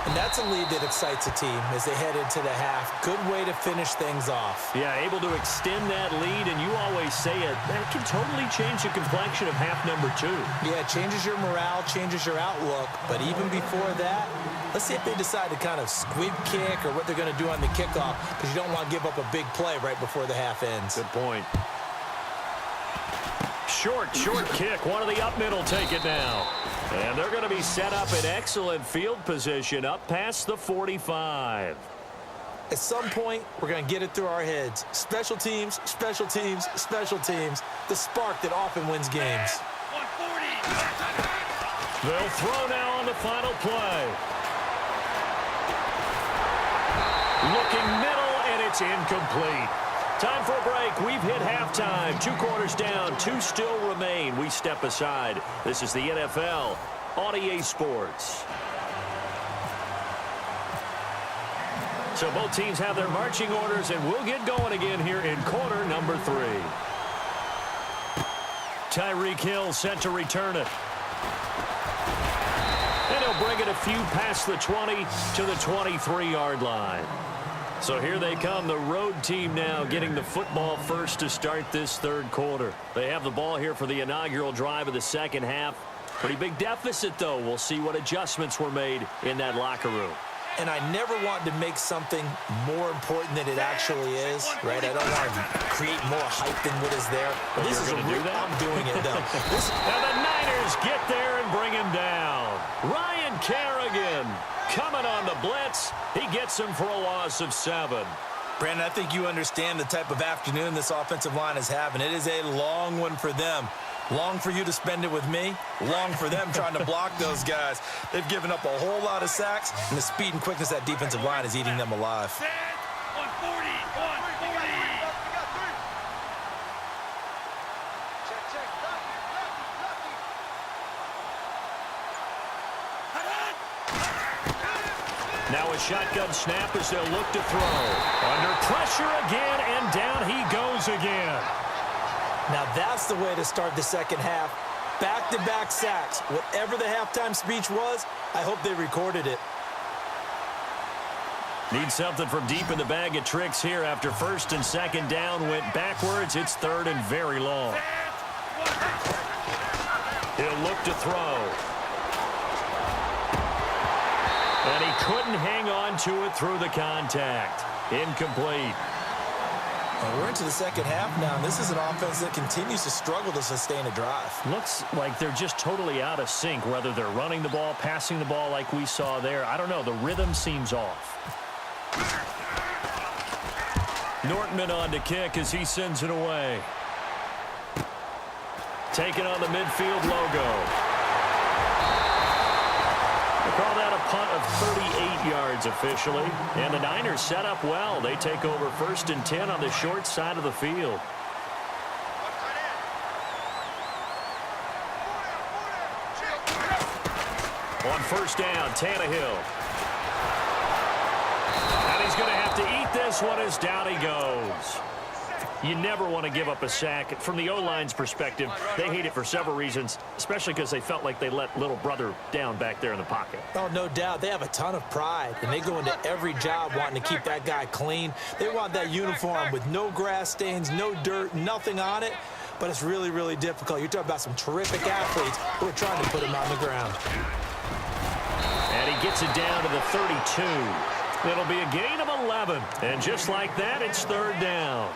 And that's a lead that excites a team as they head into the half. Good way to finish things off. Yeah, able to extend that lead, and you always say it, that can totally change the complexion of half number 2. Yeah, it changes your morale, changes your outlook. But even before that, let's see if they decide to kind of squib kick or what they're going to do on the kickoff, because you don't want to give up a big play right before the half ends. Good point. Short kick. One of the up middle take it now. And they're going to be set up in excellent field position up past the 45. At some point, we're going to get it through our heads. Special teams, special teams, special teams. The spark that often wins games. They'll throw now on the final play. Looking middle, and it's incomplete. Time for a break. We've hit halftime. 2 quarters down. 2 still remain. We step aside. This is the NFL on EA Sports. So both teams have their marching orders, and we'll get going again here in quarter number 3. Tyreek Hill set to return it. And he'll bring it a few past the 20 to the 23-yard line. So here they come, the road team now getting the football first to start this third quarter. They have the ball here for the inaugural drive of the second half. Pretty big deficit, though. We'll see what adjustments were made in that locker room. And I never want to make something more important than it actually is, right? I don't want to create more hype than what is there. But this is going to do that? I'm doing it, though. And the Niners get there and bring him down. Ryan Kerrigan coming on the blitz. He gets him for a loss of 7. Brandon, I think you understand the type of afternoon this offensive line is having. It is a long one for them. Long for you to spend it with me. Long for them trying to block those guys. They've given up a whole lot of sacks, and the speed and quickness of that defensive line is eating them alive. 140. Now a shotgun snap as they'll look to throw. Under pressure again, and down he goes again. Now that's the way to start the second half. Back-to-back sacks. Whatever the halftime speech was, I hope they recorded it. Need something from deep in the bag of tricks here after first and second down went backwards. It's third and very long. He'll look to throw. And he couldn't hang on to it through the contact. Incomplete. Well, we're into the second half now, and this is an offense that continues to struggle to sustain a drive. Looks like they're just totally out of sync, whether they're running the ball, passing the ball like we saw there. I don't know. The rhythm seems off. Nortman on to kick as he sends it away. Taking on the midfield logo. Call that a punt of 38 yards officially. And the Niners set up well. They take over first and 10 on the short side of the field. On first down, Tannehill. And he's going to have to eat this one as down he goes. You never want to give up a sack. From the O-line's perspective, they hate it for several reasons, especially because they felt like they let little brother down back there in the pocket. Oh, no doubt. They have a ton of pride, and they go into every job wanting to keep that guy clean. They want that uniform with no grass stains, no dirt, nothing on it. But it's really, really difficult. You're talking about some terrific athletes who are trying to put him on the ground. And he gets it down to the 32. It'll be a gain of 11. And just like that, it's third down.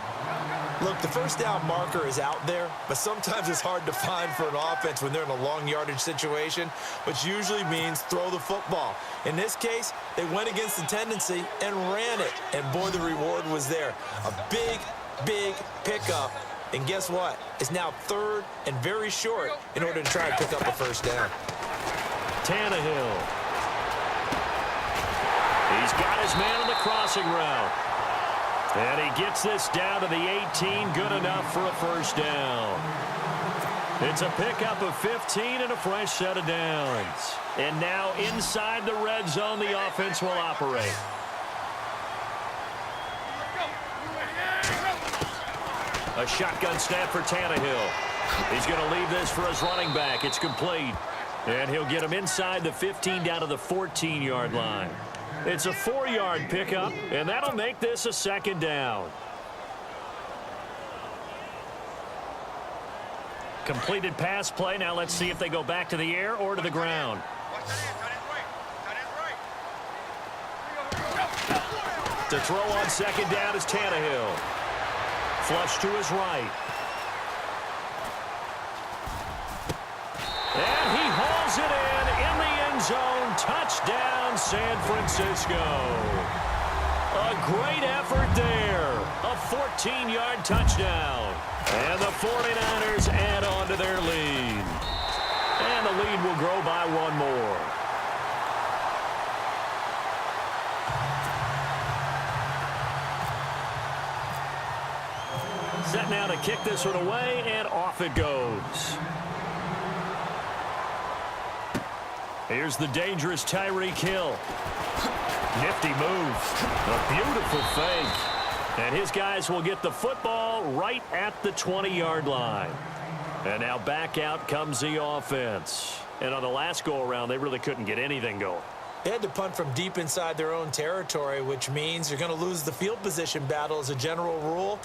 Look, the first down marker is out there, but sometimes it's hard to find for an offense when they're in a long yardage situation, which usually means throw the football. In this case, they went against the tendency and ran it, and boy, the reward was there. A big, big pickup, and guess what? It's now third and very short in order to try and pick up a first down. Tannehill. He's got his man on the crossing route. And he gets this down to the 18, good enough for a first down. It's a pickup of 15 and a fresh set of downs. And now inside the red zone, the offense will operate. A shotgun snap for Tannehill. He's going to leave this for his running back. It's complete. And he'll get him inside the 15 down to the 14-yard line. It's a 4-yard pickup, and that'll make this a second down. Completed pass play. Now let's see if they go back to the air or to the ground. To throw on second down is Tannehill. Flush to his right. And he hauls it in the end zone. Touchdown, San Francisco. A great effort there. A 14-yard touchdown. And the 49ers add on to their lead. And the lead will grow by one more. Set now to kick this one away, and off it goes. Here's the dangerous Tyreek Hill. Nifty move. A beautiful fake. And his guys will get the football right at the 20-yard line. And now back out comes the offense. And on the last go-around, they really couldn't get anything going. They had to punt from deep inside their own territory, which means you're going to lose the field position battle as a general rule.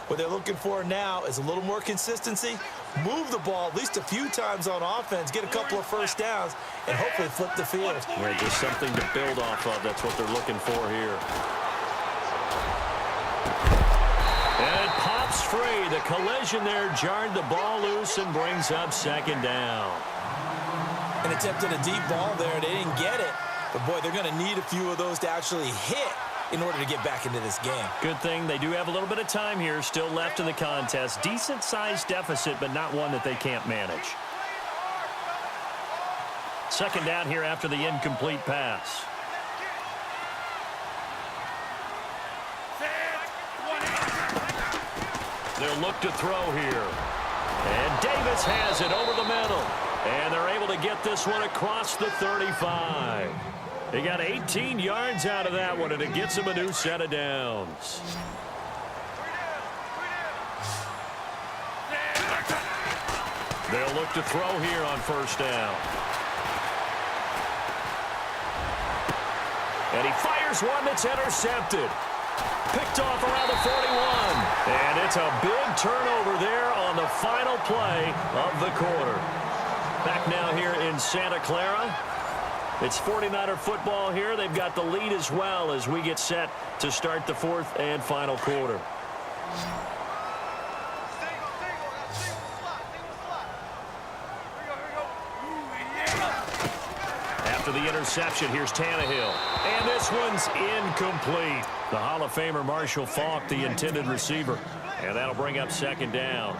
What they're looking for now is a little more consistency, move the ball at least a few times on offense, get a couple of first downs, and hopefully flip the field. Right, just something to build off of. That's what they're looking for here. And it pops free. The collision there jarred the ball loose and brings up second down. And attempted a deep ball there. They didn't get it. But, boy, they're going to need a few of those to actually hit in order to get back into this game. Good thing they do have a little bit of time here still left in the contest. Decent-sized deficit, but not one that they can't manage. Second down here after the incomplete pass. They'll look to throw here. And Davis has it over the middle. And they're able to get this one across the 35. They got 18 yards out of that one, and it gets them a new set of downs. They'll look to throw here on first down. And he fires one that's intercepted. Picked off around the 41. And it's a big turnover there on the final play of the quarter. Back now here in Santa Clara. It's 49er football here. They've got the lead as well as we get set to start the fourth and final quarter. After the interception, here's Tannehill. And this one's incomplete. The Hall of Famer Marshall Faulk, the intended receiver. And that'll bring up second down.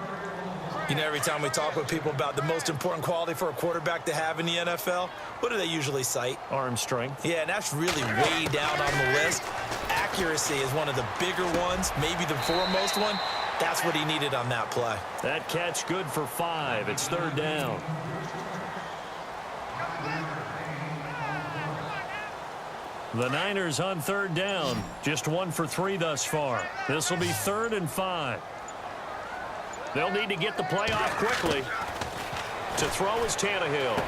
You know, every time we talk with people about the most important quality for a quarterback to have in the NFL, what do they usually cite? Arm strength. Yeah, and that's really way down on the list. Accuracy is one of the bigger ones, maybe the foremost one. That's what he needed on that play. That catch good for 5. It's third down. The Niners on third down. Just 1 for 3 thus far. This will be 3rd and 5. They'll need to get the play off quickly. To throw is Tannehill.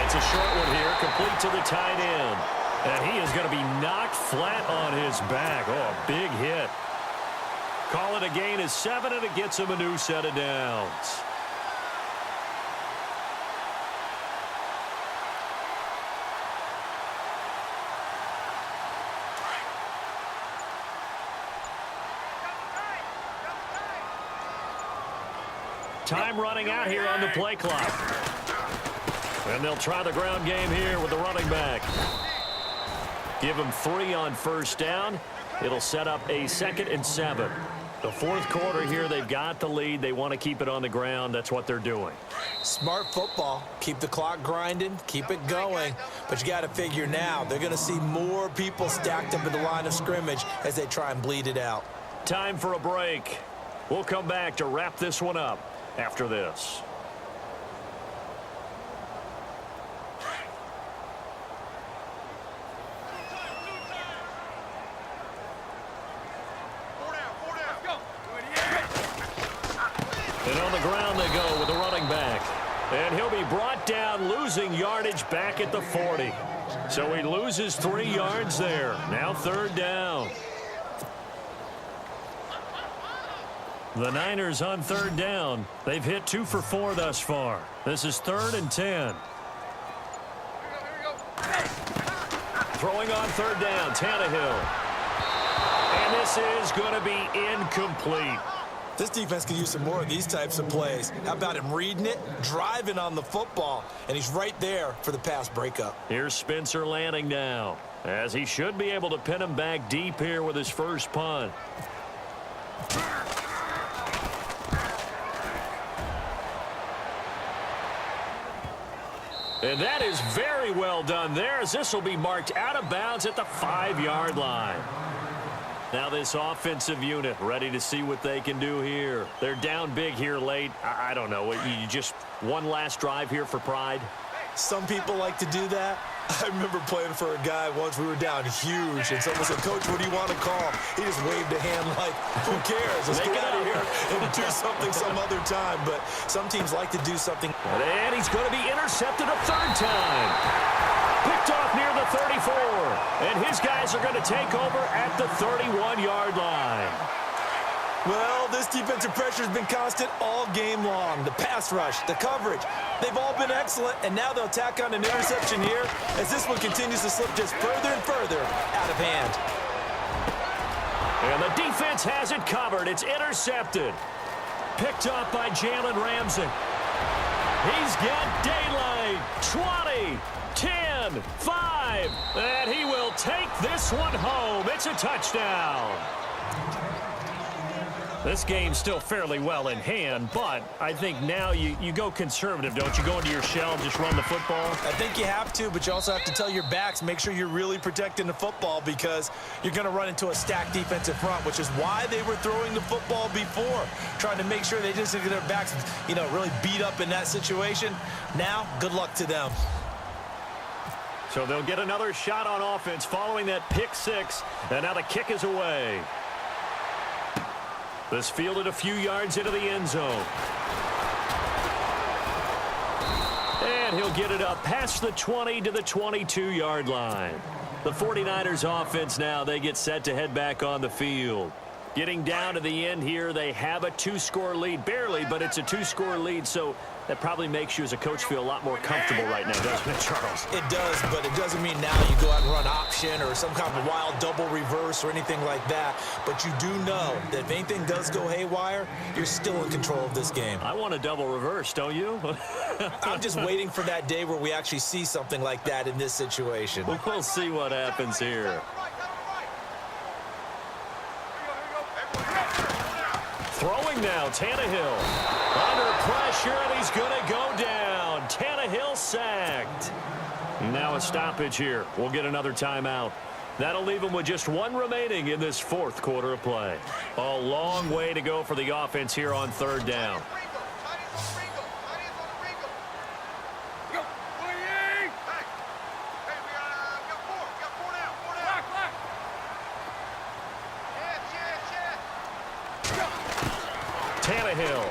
It's a short one here, complete to the tight end. And he is going to be knocked flat on his back. Oh, a big hit. Call it a gain of 7, and it gets him a new set of downs. Time running out here on the play clock. And they'll try the ground game here with the running back. Give him 3 on first down. It'll set up a 2nd and 7. The fourth quarter here, they've got the lead. They want to keep it on the ground. That's what they're doing. Smart football. Keep the clock grinding. Keep it going. But you got to figure now, they're going to see more people stacked up in the line of scrimmage as they try and bleed it out. Time for a break. We'll come back to wrap this one up after this. And on the ground they go with the running back. And he'll be brought down, losing yardage back at the 40. So he loses 3 yards there. Now 3rd down. The Niners on 3rd down. They've hit 2 for 4 thus far. This is 3rd and 10. Throwing on 3rd down, Tannehill. And this is going to be incomplete. This defense can use some more of these types of plays. How about him reading it, driving on the football, and he's right there for the pass breakup. Here's Spencer Lanning now, as he should be able to pin him back deep here with his first punt. And that is very well done there, as this will be marked out of bounds at the 5-yard line. Now this offensive unit ready to see what they can do here. They're down big here late. I don't know. You just one last drive here for pride? Some people like to do that. I remember playing for a guy once. We were down huge, and someone said, "Coach, what do you want to call?" He just waved a hand like, who cares? Let's get out of here and do something some other time. But some teams like to do something. And he's going to be intercepted a 3rd time. Picked off near the 34. And his guys are going to take over at the 31-yard line. Well, this defensive pressure has been constant all game long. The pass rush, the coverage, they've all been excellent, and now they'll tack on an interception here as this one continues to slip just further and further out of hand. And the defense has it covered. It's intercepted. Picked up by Jalen Ramsey. He's got daylight. 20, 10, 5, and he will take this one home. It's a touchdown. This game's still fairly well in hand, but I think now you go conservative, don't you? Go into your shell and just run the football? I think you have to, but you also have to tell your backs, make sure you're really protecting the football because you're going to run into a stacked defensive front, which is why they were throwing the football before, trying to make sure they just get their backs, really beat up in that situation. Now, good luck to them. So they'll get another shot on offense following that pick 6, and now the kick is away. This fielded a few yards into the end zone. And he'll get it up past the 20 to the 22-yard line. The 49ers offense now, they get set to head back on the field. Getting down to the end here, they have a 2-score lead. Barely, but it's a 2-score lead, so that probably makes you as a coach feel a lot more comfortable right now, doesn't it, Charles? It does, but it doesn't mean now you go out and run option or some kind of wild double reverse or anything like that. But you do know that if anything does go haywire, you're still in control of this game. I want a double reverse, don't you? I'm just waiting for that day where we actually see something like that in this situation. We'll see what happens here. Throwing now, Tannehill. Under pressure, and he's going to go down. Tannehill sacked. Now a stoppage here. We'll get another timeout. That'll leave him with just one remaining in this 4th quarter of play. A long way to go for the offense here on 3rd down. Tannehill.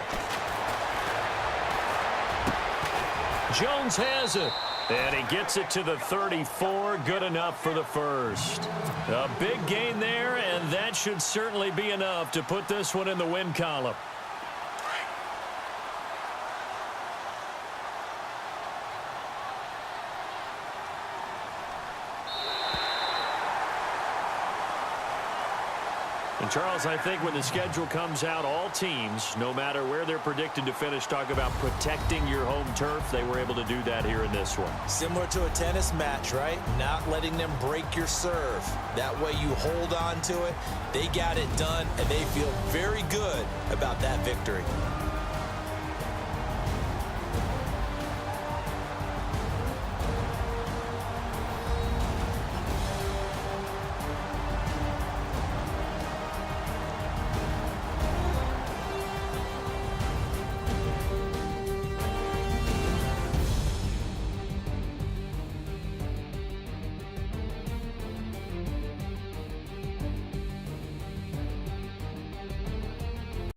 Jones has it. And he gets it to the 34. Good enough for the first. A big gain there, and that should certainly be enough to put this one in the win column. And Charles, I think when the schedule comes out, all teams, no matter where they're predicted to finish, talk about protecting your home turf. They were able to do that here in this one. Similar to a tennis match, right? Not letting them break your serve. That way you hold on to it. They got it done, and they feel very good about that victory.